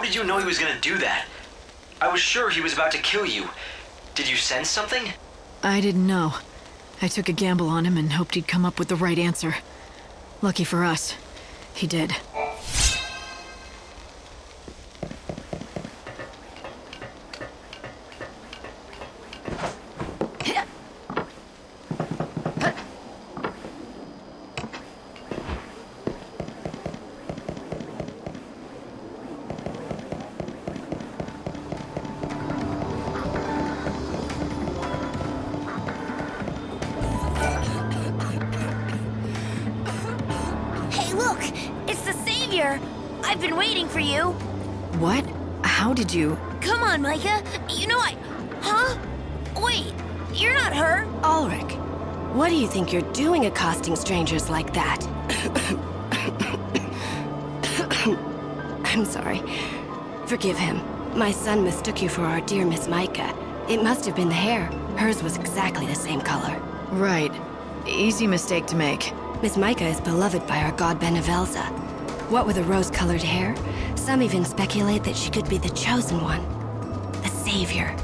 did you know he was gonna do that? I was sure he was about to kill you. Did you sense something? I didn't know. I took a gamble on him and hoped he'd come up with the right answer. Lucky for us, he did. I've been waiting for you. What? How did you? Come on, Micah. You know Huh? Wait, you're not her. Ulrich, what do you think you're doing accosting strangers like that? I'm sorry. Forgive him. My son mistook you for our dear Miss Micah. It must have been the hair. Hers was exactly the same color. Right. Easy mistake to make. Miss Micah is beloved by our god Benevelza. What with the rose-colored hair, some even speculate that she could be the chosen one. The savior.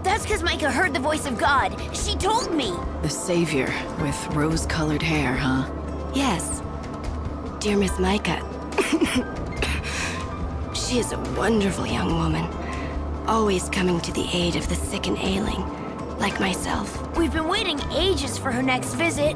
That's because Micah heard the voice of God. She told me. The savior with rose-colored hair, huh? Yes. Dear Miss Micah. She is a wonderful young woman. Always coming to the aid of the sick and ailing, like myself. We've been waiting ages for her next visit.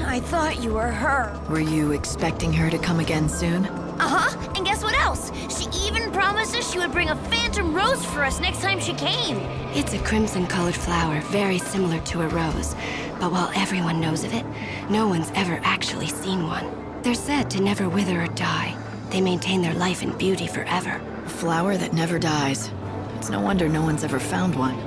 I thought you were her. Were you expecting her to come again soon? Uh-huh, and guess what else? She even promised us she would bring a phantom rose for us next time she came. It's a crimson-colored flower, very similar to a rose. But while everyone knows of it, no one's ever actually seen one. They're said to never wither or die. They maintain their life and beauty forever. A flower that never dies. It's no wonder no one's ever found one.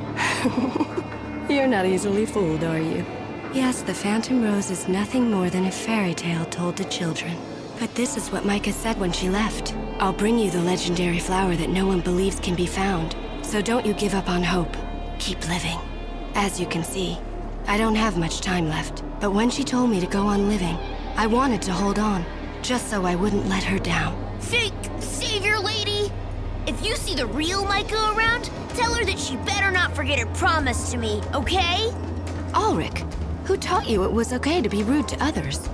You're not easily fooled, are you? Yes, the phantom rose is nothing more than a fairy tale told to children. But this is what Micah said when she left. I'll bring you the legendary flower that no one believes can be found. So don't you give up on hope. Keep living. As you can see, I don't have much time left. But when she told me to go on living, I wanted to hold on, just so I wouldn't let her down. Fake savior lady! If you see the real Micah around, tell her that she better not forget her promise to me, okay? Ulrich, who taught you it was okay to be rude to others?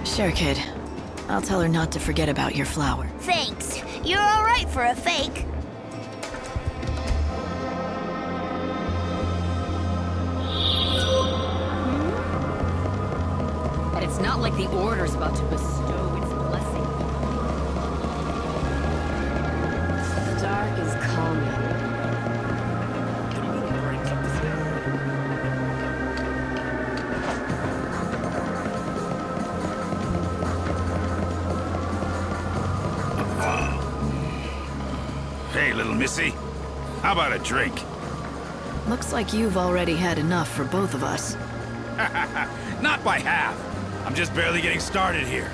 Sure, kid. I'll tell her not to forget about your flower. Thanks. You're all right for a fake. And it's not like the Order's about to bestow its blessing. The dark is calming. Hey, little missy. How about a drink? Looks like you've already had enough for both of us. Not by half. I'm just barely getting started here.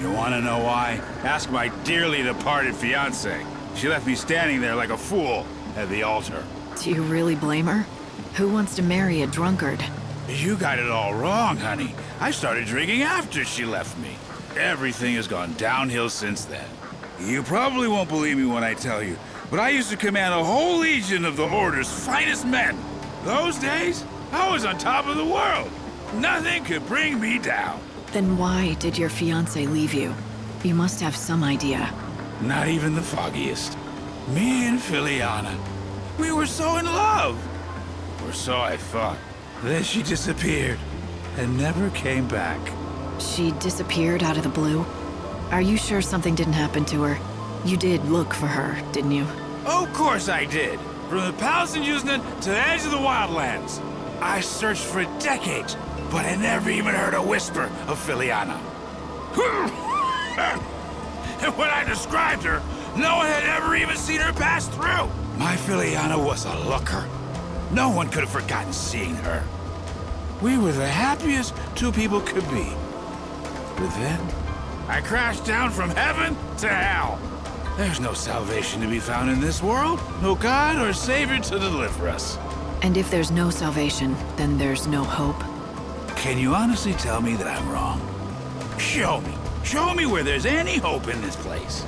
You want to know why? Ask my dearly departed fiancée. She left me standing there like a fool at the altar. Do you really blame her? Who wants to marry a drunkard? You got it all wrong, honey. I started drinking after she left me. Everything has gone downhill since then. You probably won't believe me when I tell you, but I used to command a whole legion of the Order's finest men. Those days, I was on top of the world. Nothing could bring me down. Then why did your fiancé leave you? You must have some idea. Not even the foggiest. Me and Filiana, we were so in love. Or so I thought. Then she disappeared and never came back. She disappeared out of the blue? Are you sure something didn't happen to her? You did look for her, didn't you? Of course I did. From the palace in Yuznan to the edge of the wildlands. I searched for decades, but I never even heard a whisper of Filiana. And when I described her, no one had ever even seen her pass through. My Filiana was a looker. No one could have forgotten seeing her. We were the happiest two people could be. But then, I crashed down from heaven to hell. There's no salvation to be found in this world. No God or Savior to deliver us. And if there's no salvation, then there's no hope? Can you honestly tell me that I'm wrong? Show me. Show me where there's any hope in this place.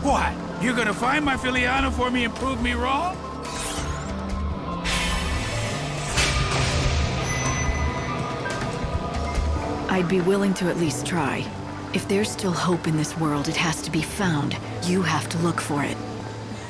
What? You're gonna find my Filiana for me and prove me wrong? I'd be willing to at least try. If there's still hope in this world, it has to be found. You have to look for it.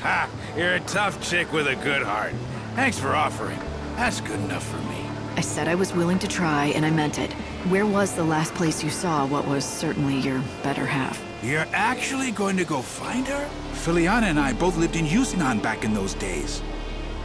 Ha! You're a tough chick with a good heart. Thanks for offering. That's good enough for me. I said I was willing to try, and I meant it. Where was the last place you saw what was certainly your better half? You're actually going to go find her? Filiana and I both lived in XIII back in those days.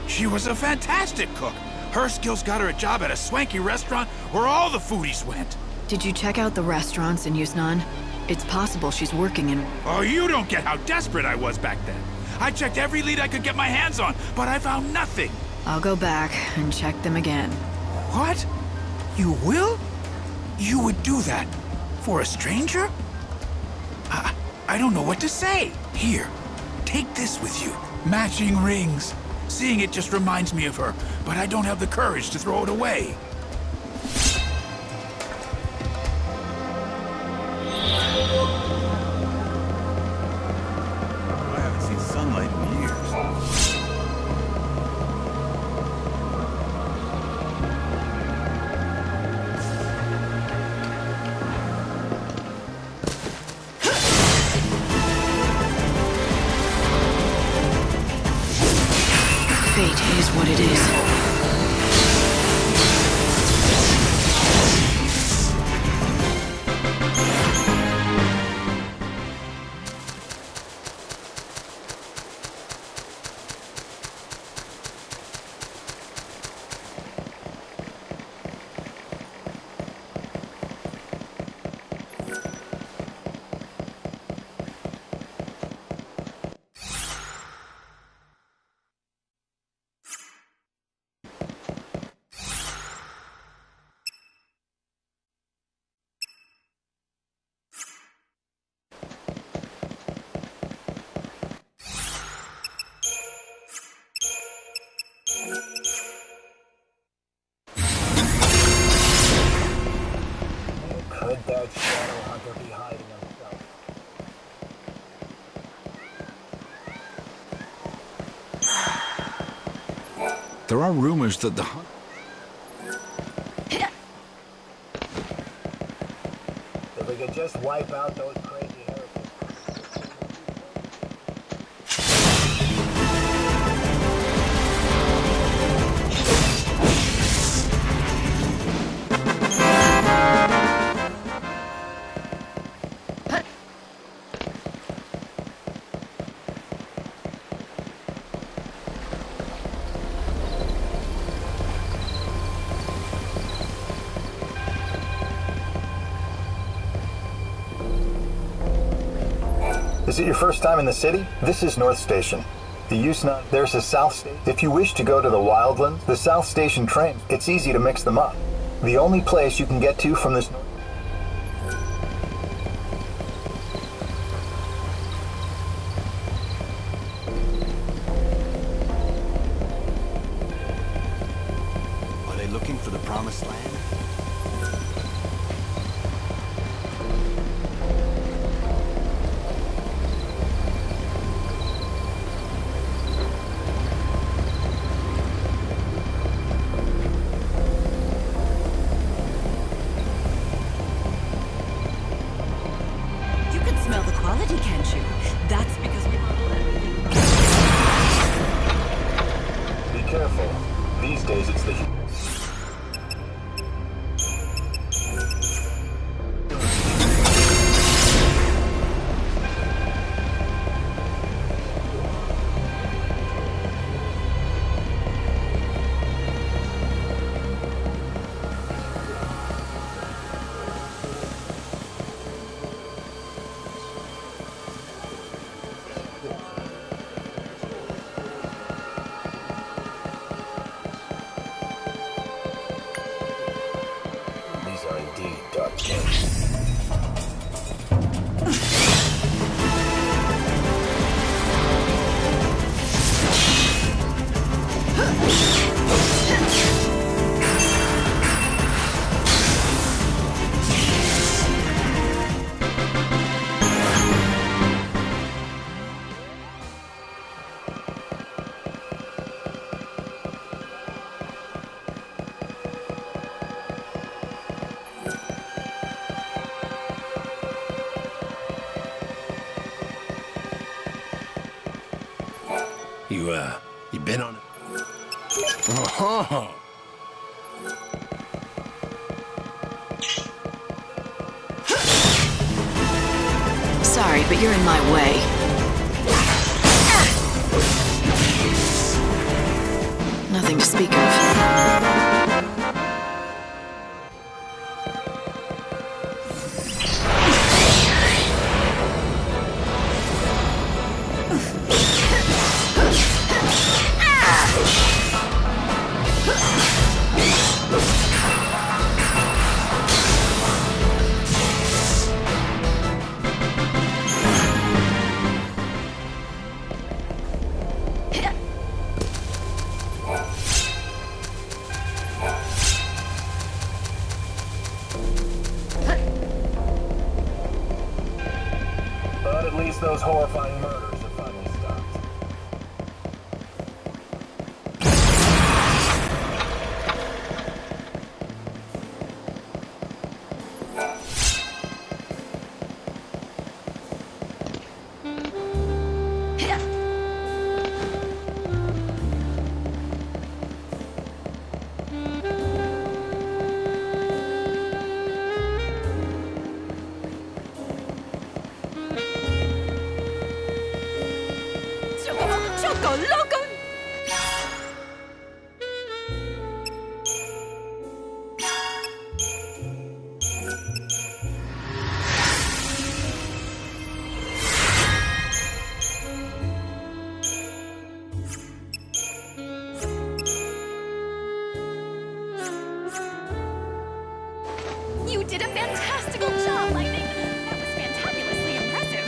She was a fantastic cook. Her skills got her a job at a swanky restaurant where all the foodies went. Did you check out the restaurants in XIII? It's possible she's working in... Oh, you don't get how desperate I was back then. I checked every lead I could get my hands on, but I found nothing. I'll go back and check them again. What? You will? You would do that? For a stranger? I don't know what to say. Here, take this with you. Matching rings. Seeing it just reminds me of her, but I don't have the courage to throw it away. I haven't seen sunlight in years. Fate is what it is. Could that shadow hunter be hiding himself? There are rumors that the hunt... If we could just wipe out those crazy heretics. Is it your first time in the city? This is North Station. The XIII, there's a South Station. If you wish to go to the Wildlands, the South Station train, it's easy to mix them up. The only place you can get to from this... Are they looking for the promised land? Smell the quality, can't you? That's because we model everything. Be careful. These days it's the... These are indeed dark days. You been on it? Oh. Sorry, but you're in my way. Nothing to speak of. But at least those horrifying murders have finally stopped. Choco Loco! You did a fantastical job, Lightning! That was fantabulously impressive.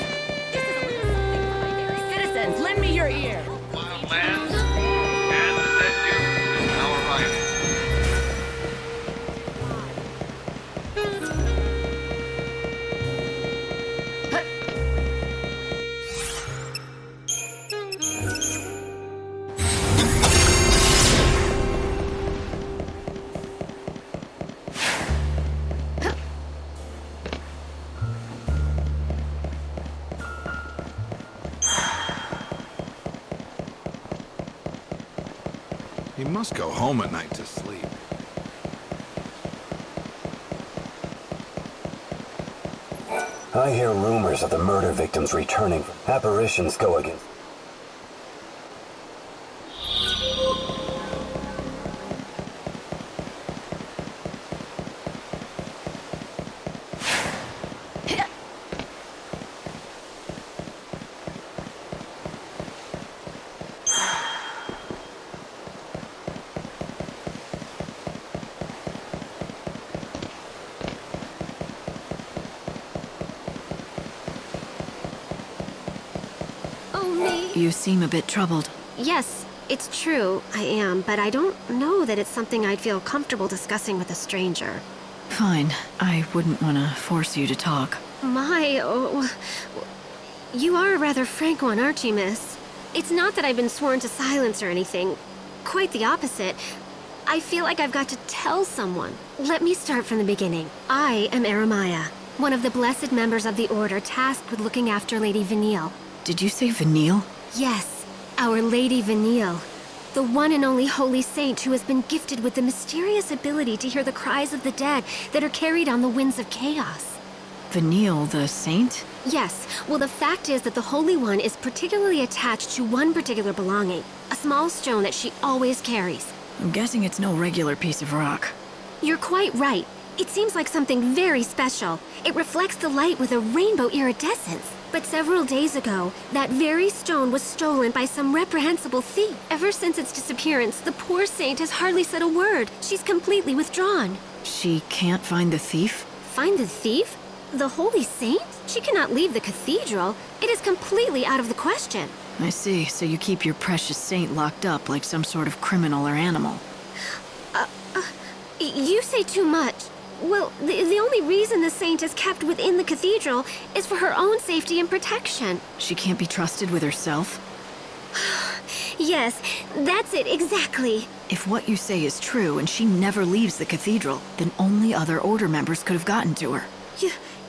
This is a little something for my very citizens. Lend me your ear. Wildlands and the dead dude is now arriving. He must go home at night to sleep. I hear rumors of the murder victims returning. Apparitions go against. You seem a bit troubled. Yes, it's true, I am, but I don't know that it's something I'd feel comfortable discussing with a stranger. Fine. I wouldn't want to force you to talk. You are a rather frank one, aren't you, miss? It's not that I've been sworn to silence or anything. Quite the opposite. I feel like I've got to tell someone. Let me start from the beginning. I am Eremiah, one of the blessed members of the Order tasked with looking after Lady Vanille. Did you say Vanille? Yes, our Lady Vanille. The one and only holy saint who has been gifted with the mysterious ability to hear the cries of the dead that are carried on the winds of chaos. Vanille, the saint? Yes. Well, the fact is that the Holy One is particularly attached to one particular belonging, a small stone that she always carries. I'm guessing it's no regular piece of rock. You're quite right. It seems like something very special. It reflects the light with a rainbow iridescence. But several days ago, that very stone was stolen by some reprehensible thief. Ever since its disappearance, the poor saint has hardly said a word. She's completely withdrawn. She can't find the thief? Find the thief? The holy saint? She cannot leave the cathedral. It is completely out of the question. I see. So you keep your precious saint locked up like some sort of criminal or animal. You say too much. Well, the only reason the saint is kept within the cathedral is for her own safety and protection. She can't be trusted with herself? Yes, that's it, exactly. If what you say is true and she never leaves the cathedral, then only other Order members could have gotten to her.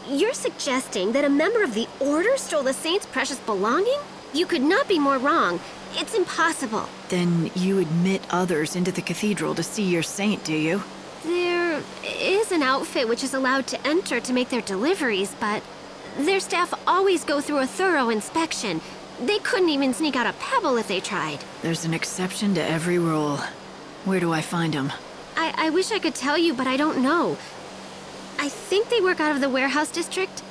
You're suggesting that a member of the Order stole the saint's precious belonging? You could not be more wrong. It's impossible. Then you admit others into the cathedral to see your saint, do you? There is an outfit which is allowed to enter to make their deliveries, but their staff always go through a thorough inspection. They couldn't even sneak out a pebble if they tried. There's an exception to every rule. Where do I find them? I wish I could tell you, but I don't know. I think they work out of the warehouse district.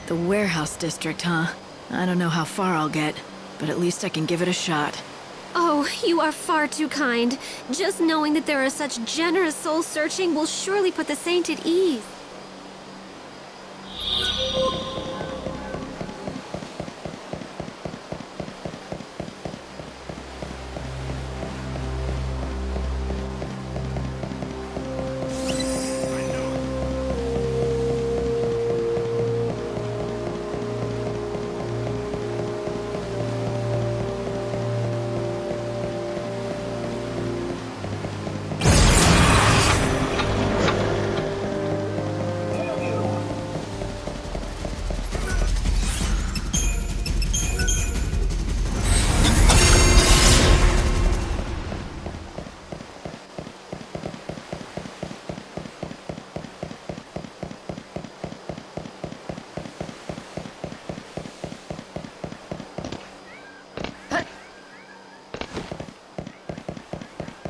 The warehouse district, huh? I don't know how far I'll get, but at least I can give it a shot. Oh, you are far too kind. Just knowing that there are such generous souls searching will surely put the saint at ease.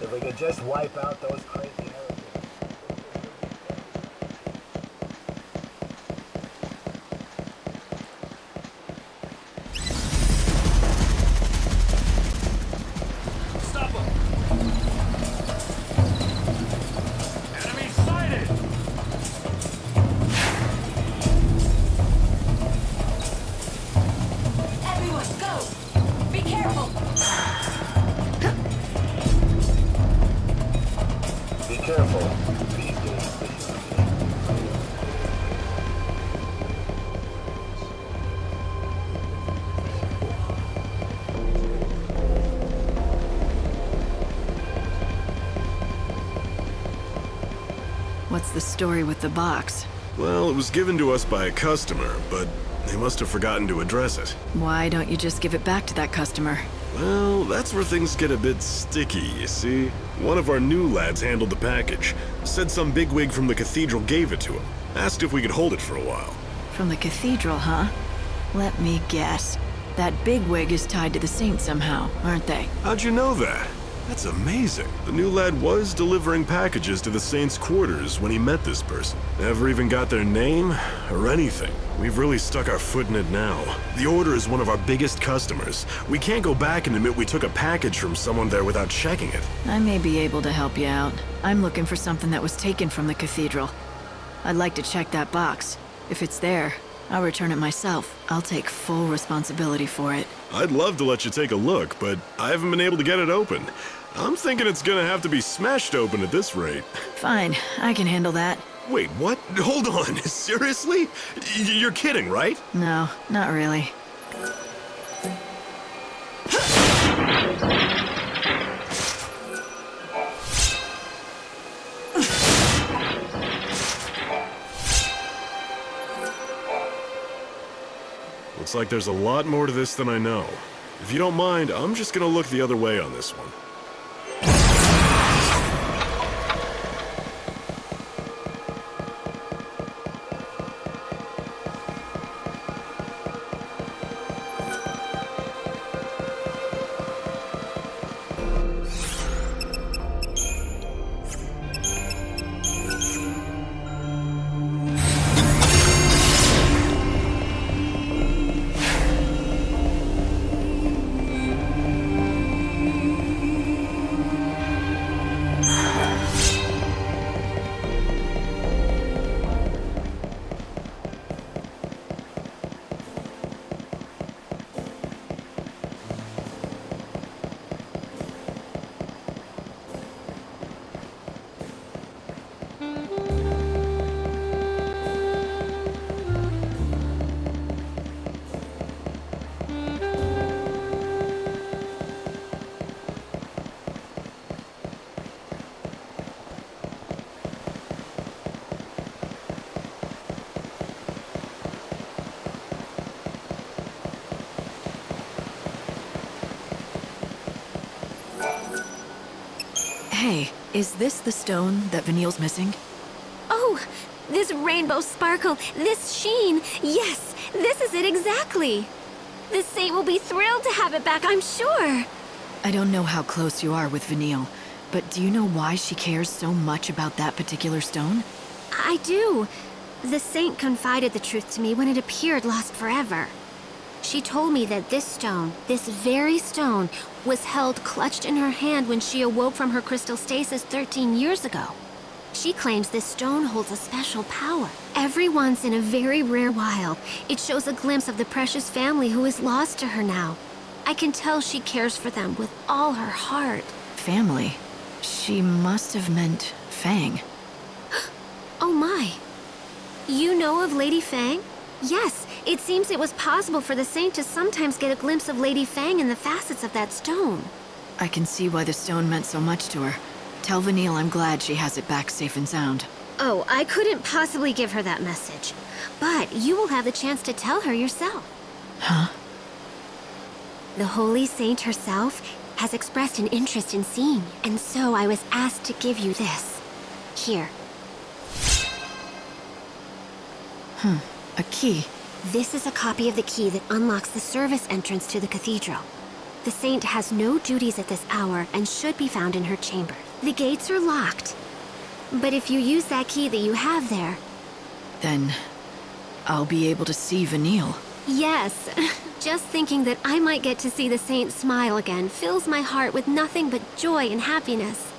If we could just wipe out those crazy heretics. Stop them! Enemy sighted! Everyone, go! Be careful! Be careful. What's the story with the box? Well, it was given to us by a customer, but they must have forgotten to address it. Why don't you just give it back to that customer? Well, that's where things get a bit sticky, you see. One of our new lads handled the package. Said some bigwig from the cathedral gave it to him. Asked if we could hold it for a while. From the cathedral, huh? Let me guess. That bigwig is tied to the saint somehow, aren't they? How'd you know that? That's amazing. The new lad was delivering packages to the saint's quarters when he met this person. Never even got their name or anything. We've really stuck our foot in it now. The Order is one of our biggest customers. We can't go back and admit we took a package from someone there without checking it. I may be able to help you out. I'm looking for something that was taken from the cathedral. I'd like to check that box. If it's there, I'll return it myself. I'll take full responsibility for it. I'd love to let you take a look, but I haven't been able to get it open. I'm thinking it's gonna have to be smashed open at this rate. Fine, I can handle that. Wait, what? Hold on, seriously? You're kidding, right? No, not really. Looks like there's a lot more to this than I know. If you don't mind, I'm just gonna look the other way on this one. Hey, is this the stone that Vanille's missing? Oh, this rainbow sparkle, this sheen. Yes, this is it exactly. The saint will be thrilled to have it back, I'm sure. I don't know how close you are with Vanille, but do you know why she cares so much about that particular stone? I do. The saint confided the truth to me when it appeared lost forever. She told me that this stone, this very stone, was held clutched in her hand when she awoke from her crystal stasis 13 years ago. She claims this stone holds a special power. Every once in a very rare while, it shows a glimpse of the precious family who is lost to her now. I can tell she cares for them with all her heart. Family? She must have meant Fang. Oh my. You know of Lady Fang? Yes, it seems it was possible for the saint to sometimes get a glimpse of Lady Fang in the facets of that stone. I can see why the stone meant so much to her. Tell Vanille I'm glad she has it back safe and sound. Oh, I couldn't possibly give her that message. But you will have the chance to tell her yourself. Huh? The Holy Saint herself has expressed an interest in seeing you, and so I was asked to give you this. Here. A key. This is a copy of the key that unlocks the service entrance to the cathedral. The saint has no duties at this hour and should be found in her chamber. The gates are locked. But if you use that key that you have there... Then I'll be able to see Vanille. Yes. Just thinking that I might get to see the saint smile again fills my heart with nothing but joy and happiness.